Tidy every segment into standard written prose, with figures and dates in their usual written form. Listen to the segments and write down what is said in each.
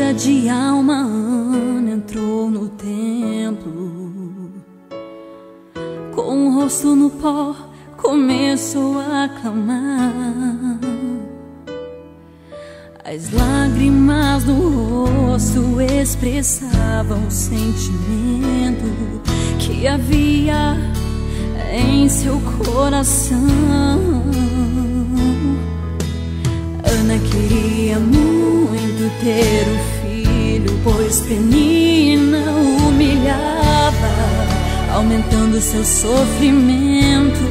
Filha de alma, Ana entrou no templo. Com o rosto no pó, começou a clamar. As lágrimas no rosto expressavam o sentimento que havia em seu coração. Ana queria muito ter um filho, pois Penina humilhava, aumentando seu sofrimento.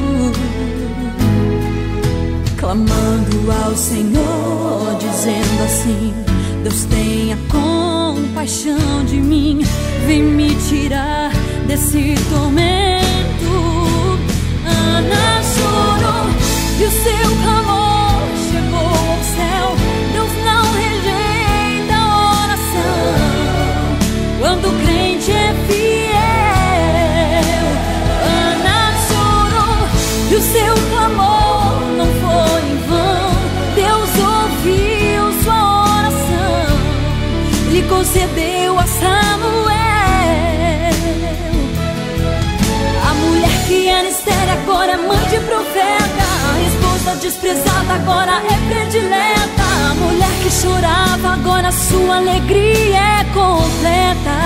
Clamando ao Senhor, dizendo assim: Deus tenha compaixão de mim, vem me tirar desse tormento. Ana chorou e o seu clamor chegou ao céu. Deus não rejeita a oração quando o crente é fiel. Ana chorou e o seu clamor não foi em vão. Deus ouviu sua oração, lhe concedeu a Samuel. A mulher que era estéril agora é mãe de profeta. A esposa desprezada agora é predileta. A mulher que chorava agora sua alegria é completa.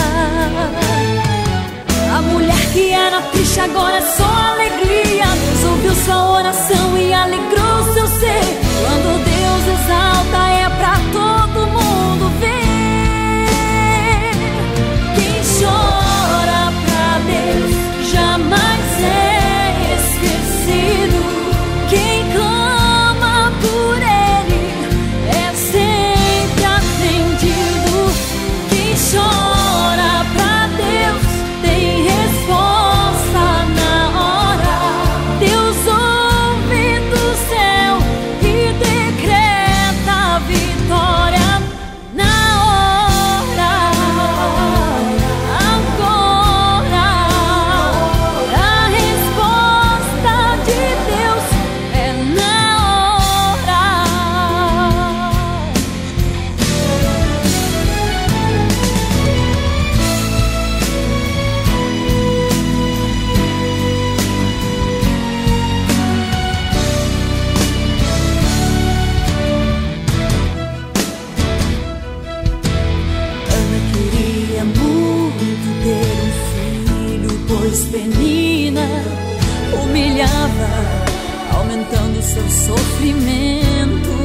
A mulher que era triste agora é só alegria. Deus ouviu sua oração e alegrou seu ser. Quando Deus exalta é pra todo mundo ver. Quem chora pra Deus jamais é esquecido. Quem clama por Ele é sempre atendido. Quem chora pra Deus tem resposta na hora. Deus ouve do céu e decreta a vitória na hora. Agora a resposta de Deus é na hora. Ana queria muito ter um filho, pois Penina humilhava, aumentando seu sofrimento.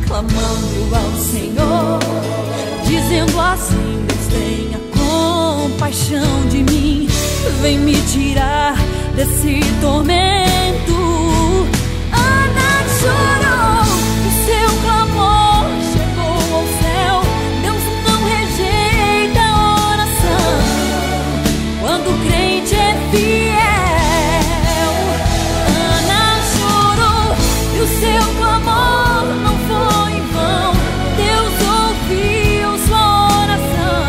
Clamando ao Senhor, dizendo assim: Deus tenha compaixão de mim, vem me tirar desse tormento. Ana chorou, o seu clamor chegou ao céu. Deus não rejeita a oração quando o crente é fiel. Ana chorou e o seu clamor não foi em vão. Deus ouviu sua oração,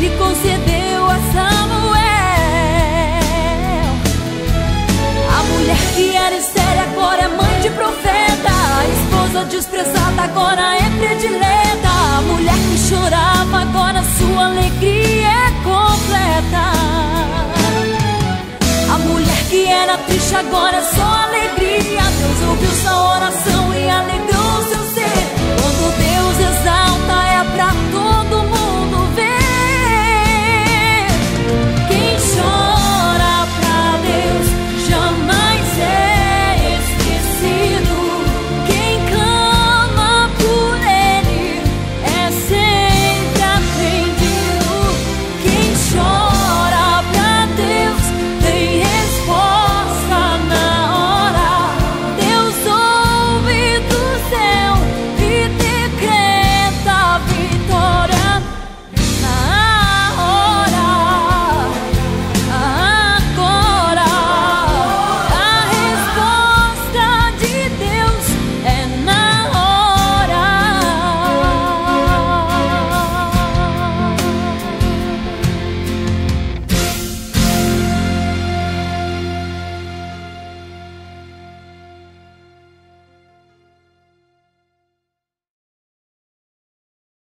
lhe concedeu a Samuel. A mulher que era estéril agora é mãe de profeta. A esposa desprezada agora é predileta. A mulher que chorava agora sua alegria é completa. A mulher que era triste agora é só